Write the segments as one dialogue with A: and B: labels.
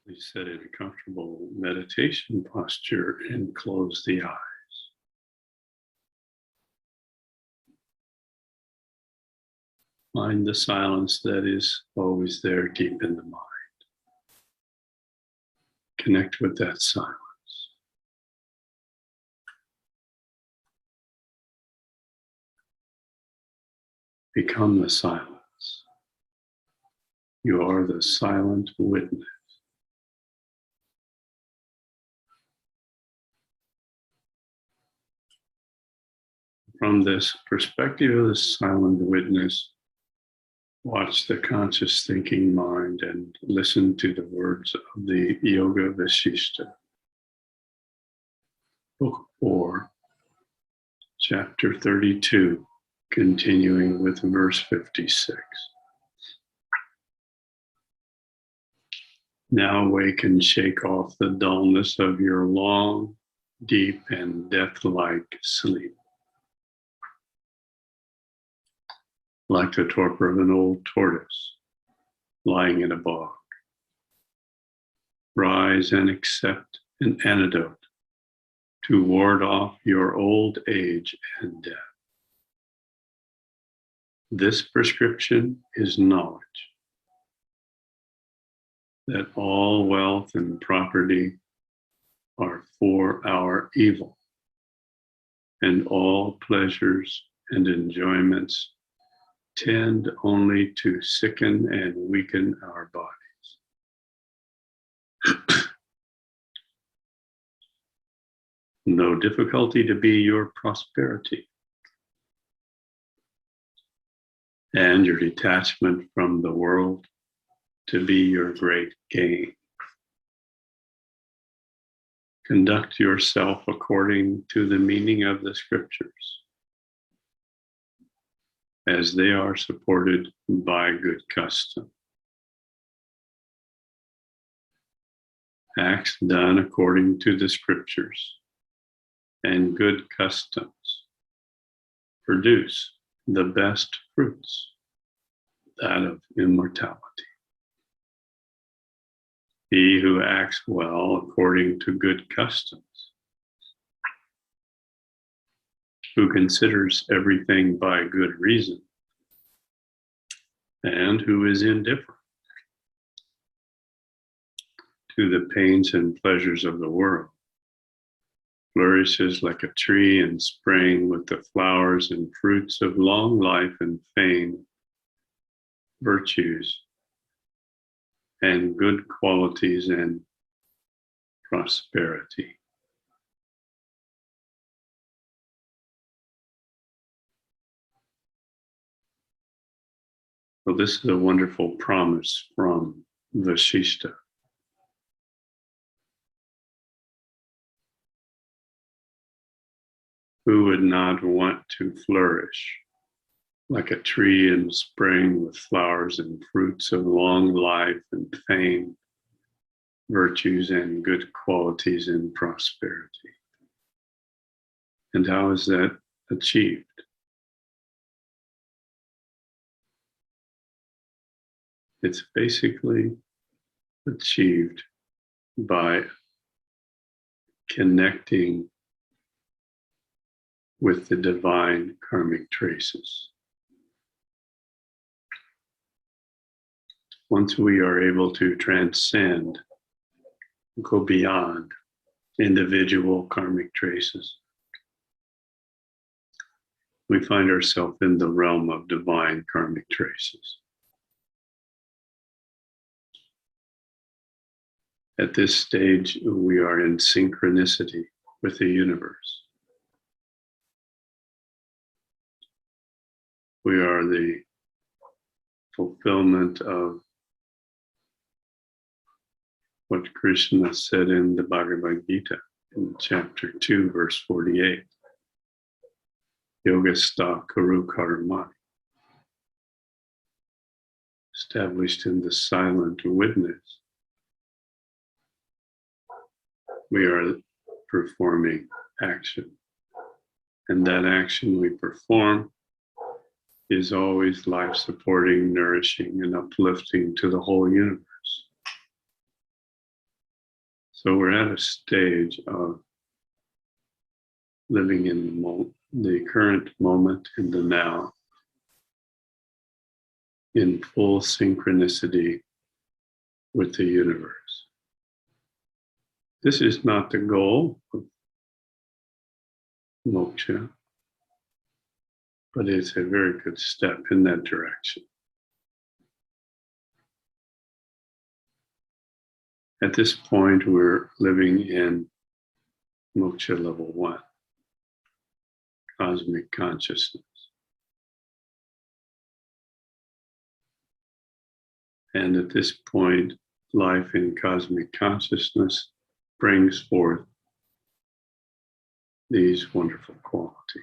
A: Please sit in a comfortable meditation posture and close the eyes. Find the silence that is always there deep in the mind. Connect with that silence. Become the silence. You are the silent witness. From this perspective of the silent witness, watch the conscious thinking mind and listen to the words of the Yoga Vasishta. Book 4, Chapter 32, continuing with verse 56. Now awake and shake off the dullness of your long, deep, and death-like sleep. Like the torpor of an old tortoise lying in a bog. Rise and accept an antidote to ward off your old age and death. This prescription is knowledge that all wealth and property are for our evil, and all pleasures and enjoyments tend only to sicken and weaken our bodies. No difficulty to be your prosperity, and your detachment from the world to be your great gain. Conduct yourself according to the meaning of the scriptures, as they are supported by good custom. Acts done according to the scriptures and good customs produce the best fruits, that of immortality. He who acts well according to good customs, who considers everything by good reason, and who is indifferent to the pains and pleasures of the world, flourishes like a tree in spring with the flowers and fruits of long life and fame, virtues, and good qualities and prosperity. So this is a wonderful promise from Vasishta. Who would not want to flourish like a tree in spring with flowers and fruits of long life and fame, virtues and good qualities and prosperity? And how is that achieved? It's basically achieved by connecting with the divine karmic traces. Once we are able to transcend, go beyond individual karmic traces, we find ourselves in the realm of divine karmic traces. At this stage, we are in synchronicity with the universe. We are the fulfillment of what Krishna said in the Bhagavad Gita in chapter 2, verse 48. Yogastha Kuru Karmani. Established in the silent witness, we are performing action. And that action we perform is always life-supporting, nourishing, and uplifting to the whole universe. So we're at a stage of living in the current moment, in the now, in full synchronicity with the universe. This is not the goal of moksha, but it's a very good step in that direction. At this point, we're living in moksha level 1, cosmic consciousness. And at this point, life in cosmic consciousness brings forth these wonderful qualities.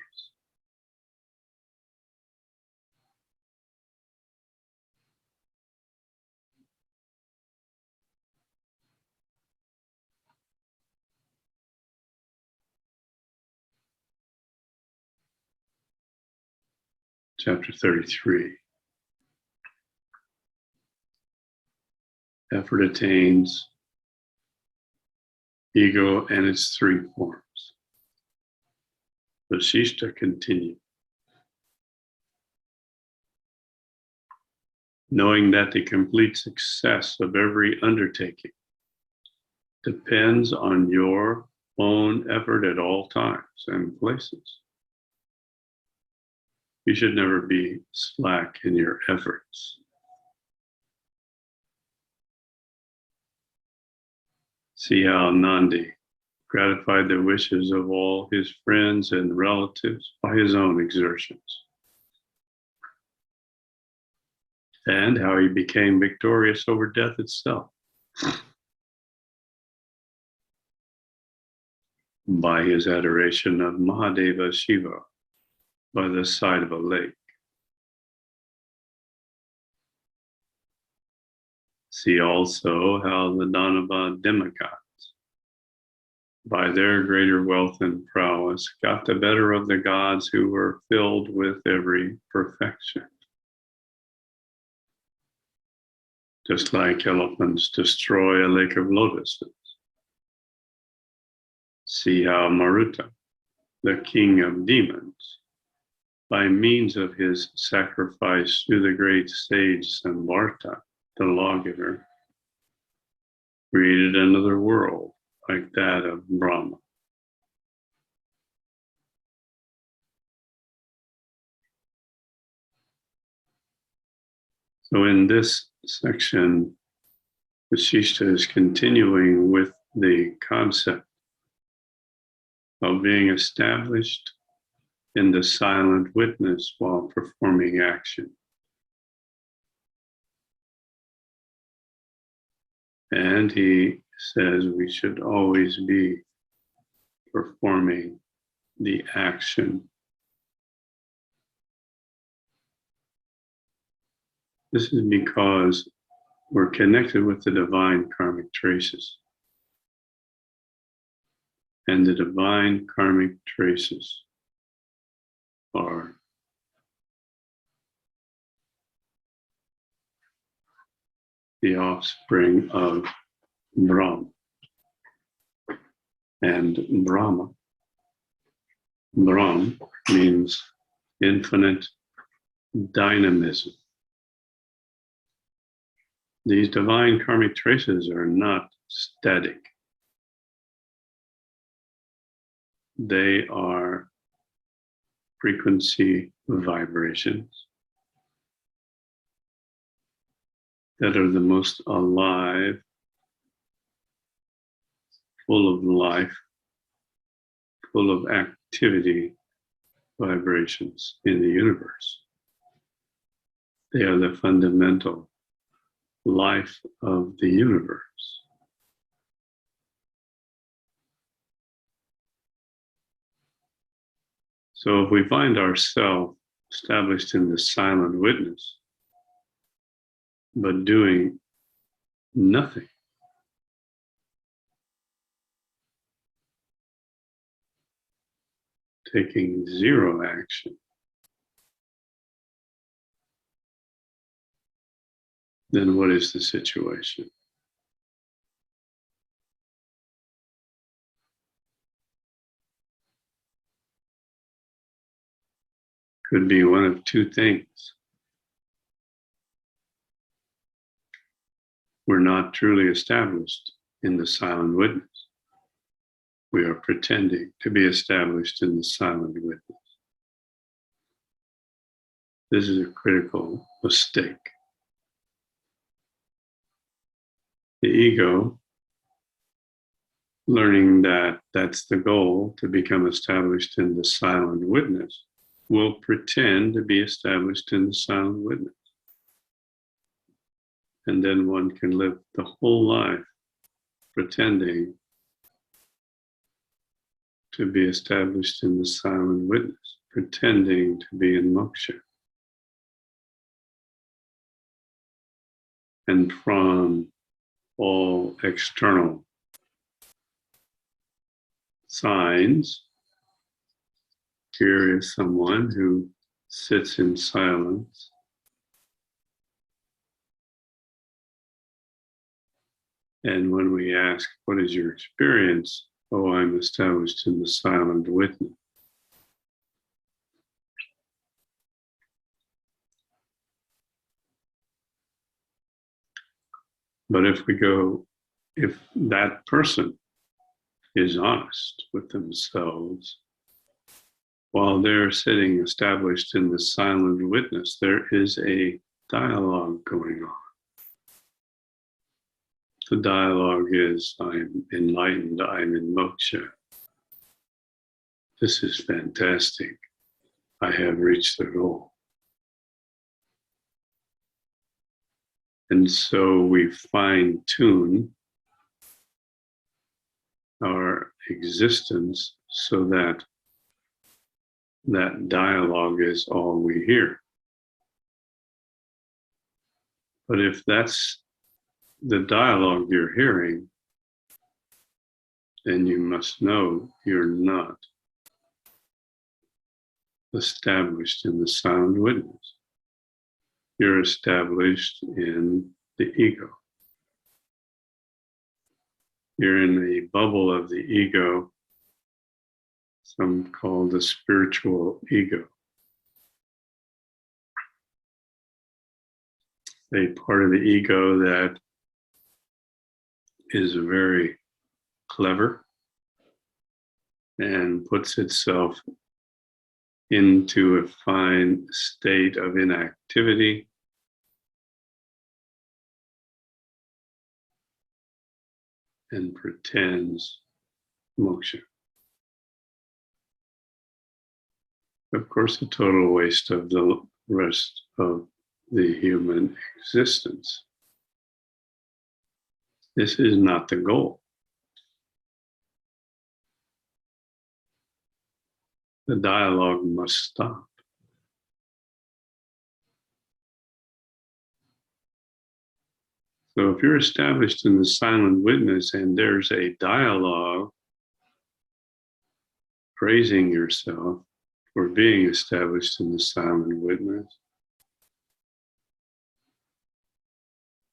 A: Chapter 33. Effort attains ego and its 3 forms. Vasishta continued. Knowing that the complete success of every undertaking depends on your own effort at all times and places. You should never be slack in your efforts. See how Nandi gratified the wishes of all his friends and relatives by his own exertions, and how he became victorious over death itself by his adoration of Mahadeva Shiva by the side of a lake. See also how the Danava demigods, by their greater wealth and prowess, got the better of the gods who were filled with every perfection. Just like elephants destroy a lake of lotuses. See how Maruta, the king of demons, by means of his sacrifice to the great sage Samvarta, the lawgiver, created another world like that of Brahma. So in this section, Vasishta is continuing with the concept of being established in the silent witness while performing action. And he says we should always be performing the action. This is because we're connected with the divine karmic traces. And the divine karmic traces are the offspring of Brahma. And Brahma means infinite dynamism. These divine karmic traces are not static. They are frequency vibrations that are the most alive, full of life, full of activity vibrations in the universe. They are the fundamental life of the universe. So if we find ourselves established in the silent witness, but doing nothing, taking zero action, then what is the situation? Could be one of two things. We're not truly established in the silent witness. We are pretending to be established in the silent witness. This is a critical mistake. The ego, learning that that's the goal, to become established in the silent witness, will pretend to be established in the silent witness. And then one can live the whole life pretending to be established in the silent witness, pretending to be in moksha. And from all external signs, here is someone who sits in silence, and when we ask, what is your experience? Oh, I'm established in the silent witness. But if that person is honest with themselves, while they're sitting established in the silent witness, there is a dialogue going on. The dialogue is, I'm enlightened, I'm in moksha. This is fantastic. I have reached the goal. And so we fine-tune our existence so that that dialogue is all we hear. But if that's the dialogue you're hearing, then you must know you're not established in the silent witness. You're established in the ego. You're in the bubble of the ego, some call the spiritual ego. A part of the ego that is very clever and puts itself into a fine state of inactivity and pretends moksha. Of course, a total waste of the rest of the human existence. This is not the goal. The dialogue must stop. So if you're established in the silent witness and there's a dialogue praising yourself for being established in the silent witness,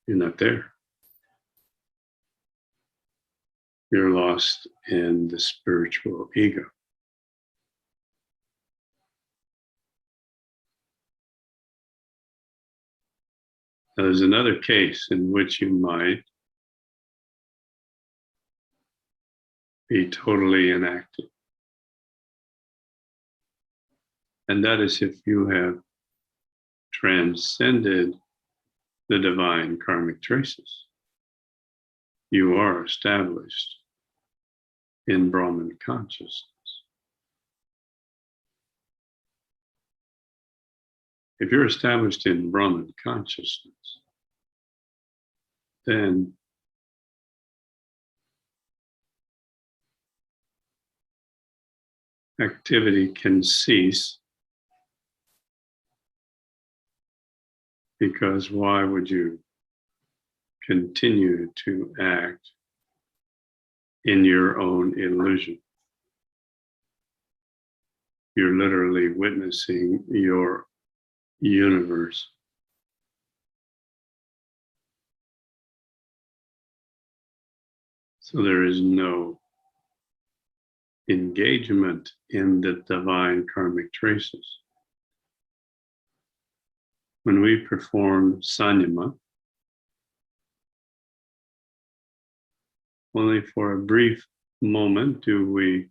A: you're not there. You're lost in the spiritual ego. Now, there's another case in which you might be totally inactive. And that is if you have transcended the divine karmic traces. You are established in Brahman consciousness. If you're established in Brahman consciousness, then activity can cease, because why would you continue to act in your own illusion? You're literally witnessing your universe. So there is no engagement in the divine karmic traces. when we perform sanyama, only for a brief moment do we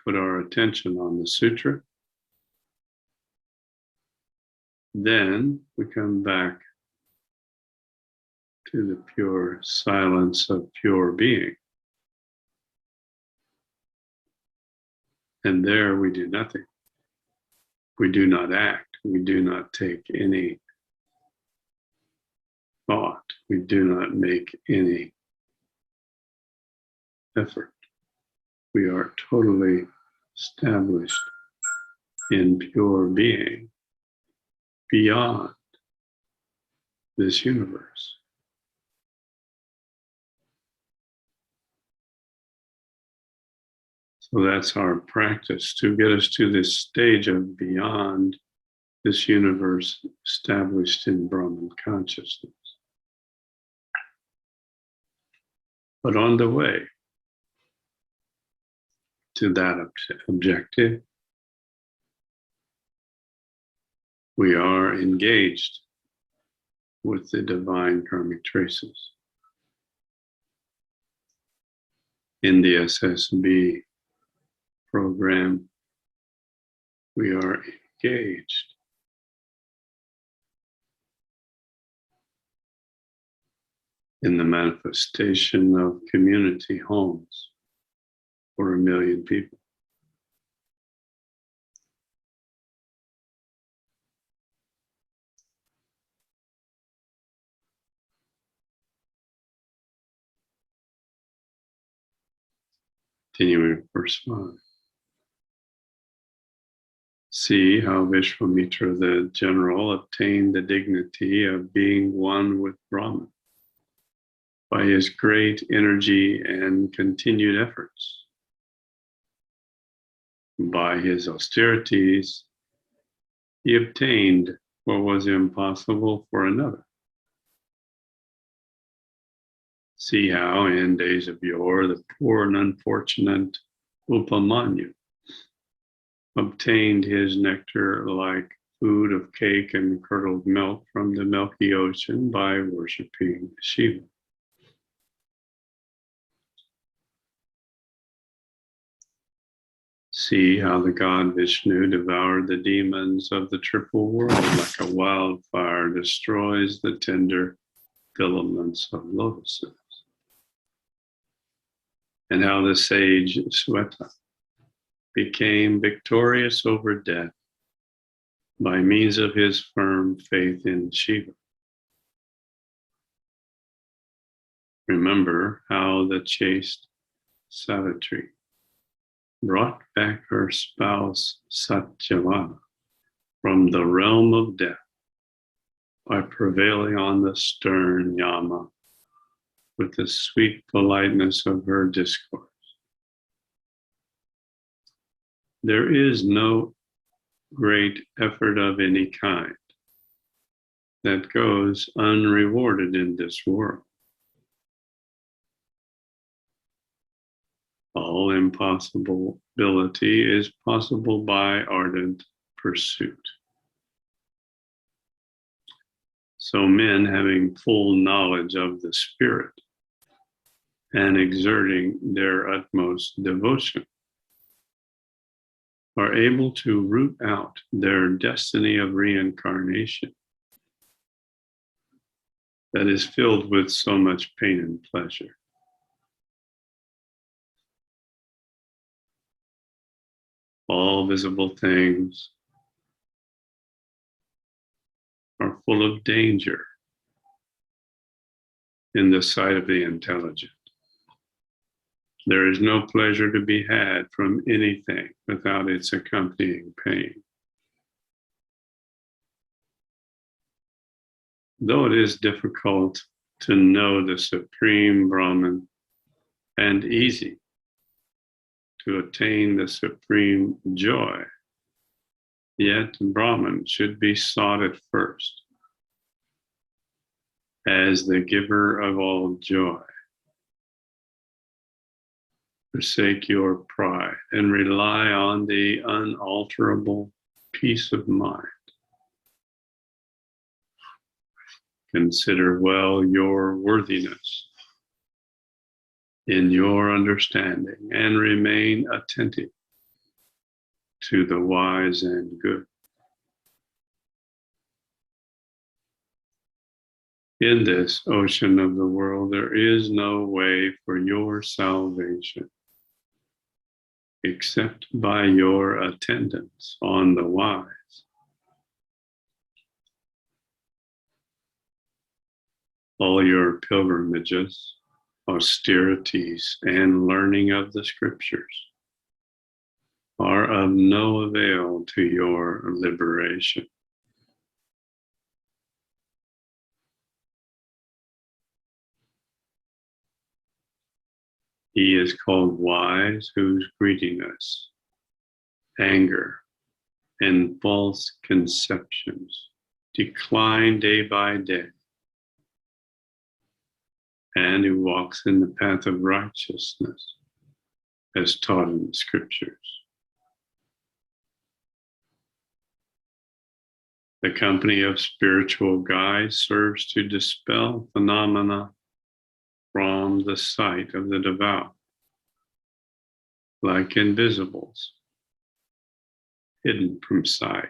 A: put our attention on the sutra. Then we come back to the pure silence of pure being. And there we do nothing. We do not act. We do not take any thought. We do not make any effort. We are totally established in pure being beyond this universe. So that's our practice to get us to this stage of beyond this universe established in Brahman consciousness. But on the way to that objective, we are engaged with the divine karmic traces. In the SSB program, we are engaged in the manifestation of community homes for 1 million people. Continuing verse 5. See how Vishwamitra the general obtained the dignity of being one with Brahman by his great energy and continued efforts. By his austerities, he obtained what was impossible for another. See how in days of yore the poor and unfortunate Upamanyu obtained his nectar like food of cake and curdled milk from the milky ocean by worshiping Shiva. See how the god Vishnu devoured the demons of the triple world like a wildfire destroys the tender filaments of lotuses. And how the sage Sweta became victorious over death by means of his firm faith in Shiva. Remember how the chaste Savitri brought back her spouse Satyavana from the realm of death by prevailing on the stern Yama with the sweet politeness of her discourse. There is no great effort of any kind that goes unrewarded in this world. All impossibility is possible by ardent pursuit. So men having full knowledge of the Spirit and exerting their utmost devotion are able to root out their destiny of reincarnation that is filled with so much pain and pleasure. All visible things are full of danger in the sight of the intelligent. There is no pleasure to be had from anything without its accompanying pain. Though it is difficult to know the Supreme Brahman and easy to attain the supreme joy, yet Brahman should be sought at first as the giver of all joy. Forsake your pride and rely on the unalterable peace of mind Consider well your worthiness in your understanding and remain attentive to the wise and good. In this ocean of the world, there is no way for your salvation except by your attendance on the wise. All your pilgrimages, austerities, and learning of the scriptures are of no avail to your liberation. He is called wise whose greediness, anger, and false conceptions decline day by day, and who walks in the path of righteousness as taught in the scriptures. The company of spiritual guides serves to dispel phenomena from the sight of the devout, like invisibles, hidden from sight.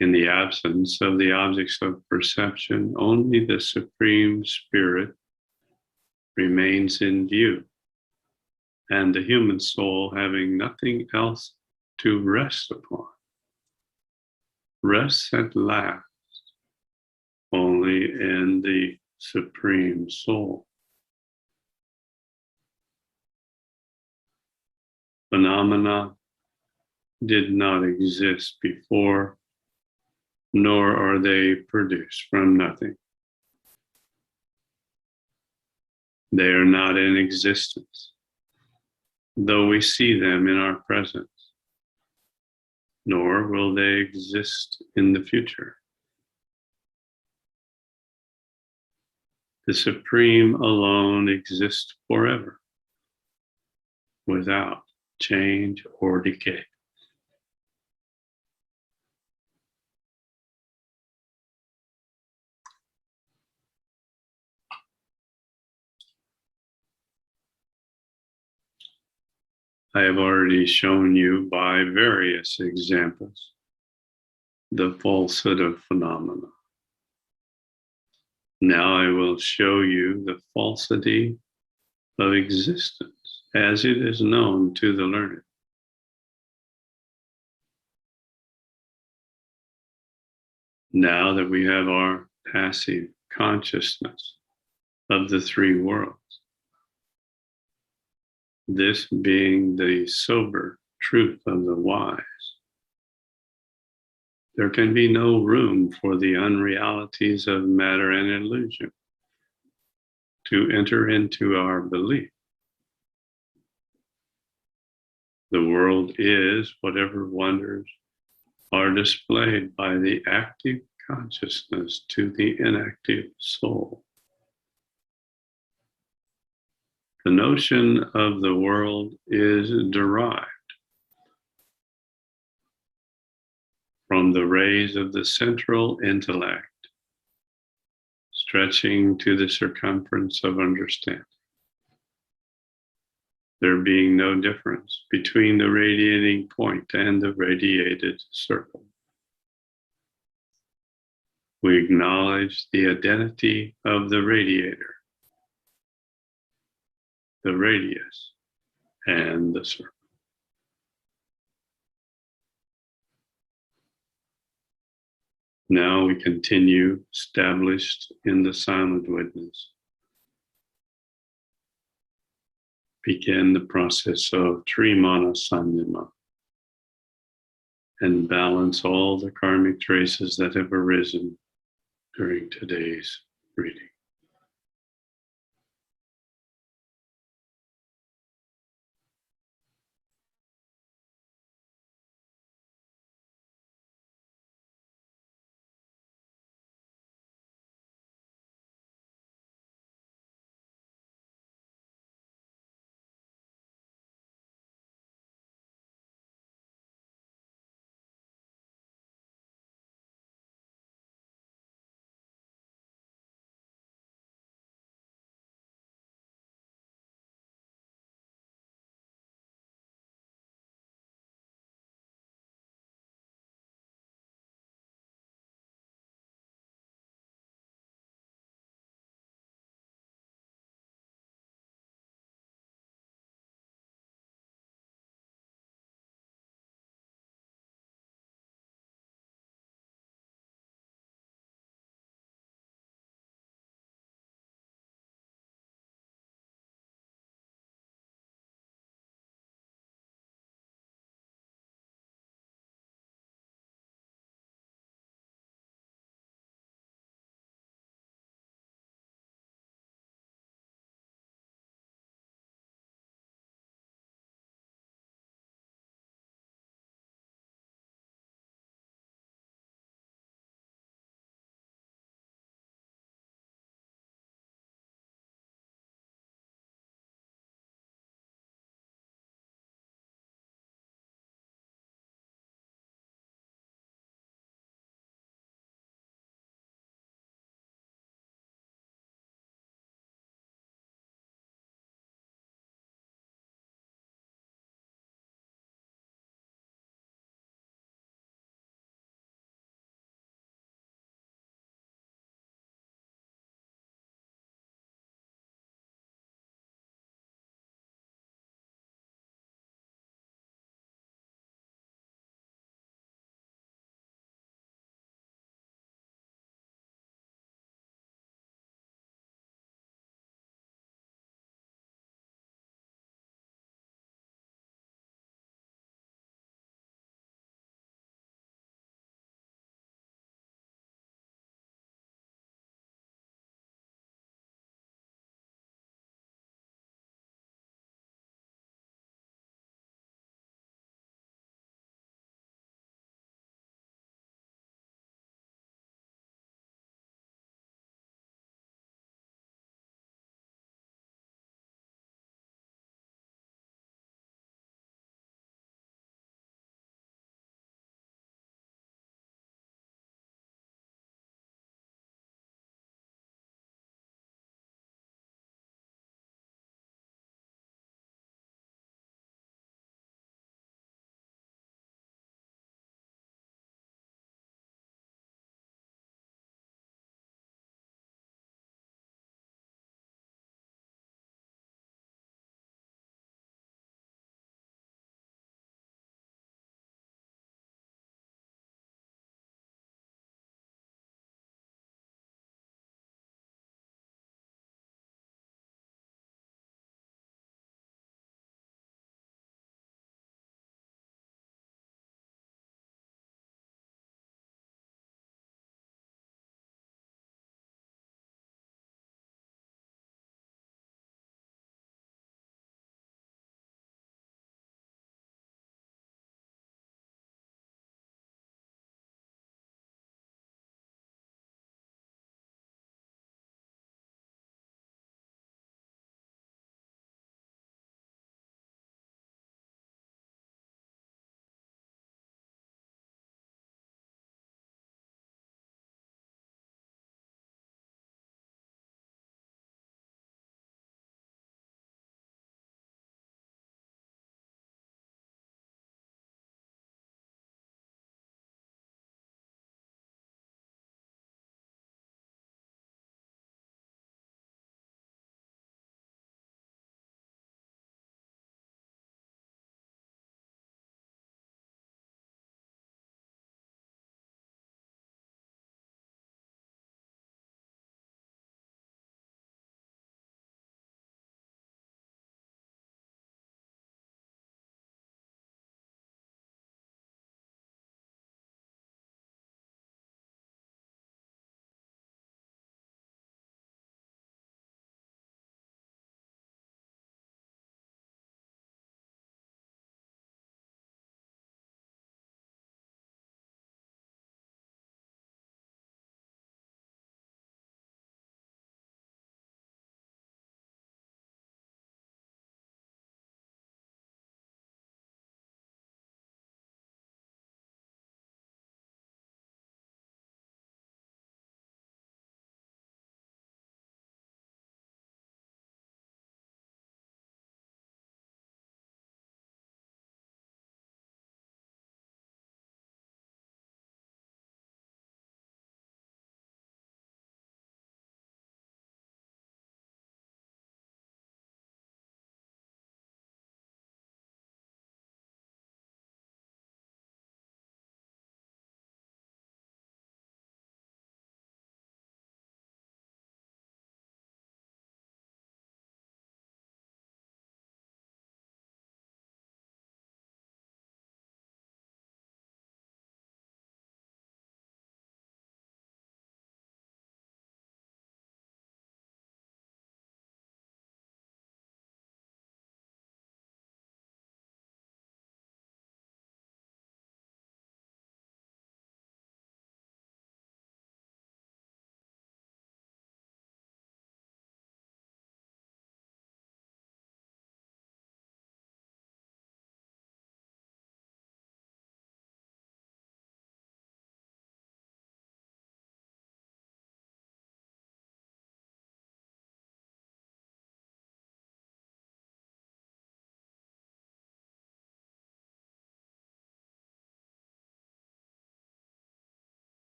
A: In the absence of the objects of perception, only the Supreme Spirit remains in view, and the human soul, having nothing else to rest upon, rests at last only in the Supreme Soul. Phenomena did not exist before, nor are they produced from nothing. They are not in existence, though we see them in our presence, nor will they exist in the future. The Supreme alone exists forever, without change or decay. I have already shown you by various examples the falsehood of phenomena. Now I will show you the falsity of existence as it is known to the learned. Now that we have our passive consciousness of the three worlds, this being the sober truth of the wise, there can be no room for the unrealities of matter and illusion to enter into our belief. The world is whatever wonders are displayed by the active consciousness to the inactive soul. The notion of the world is derived from the rays of the central intellect, stretching to the circumference of understanding, there being no difference between the radiating point and the radiated circle. We acknowledge the identity of the radiator, the radius, and the circle. Now we continue, established in the silent witness. Begin the process of Trimana Sanyama and balance all the karmic traces that have arisen during today's reading.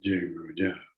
A: Jai Guru Dev.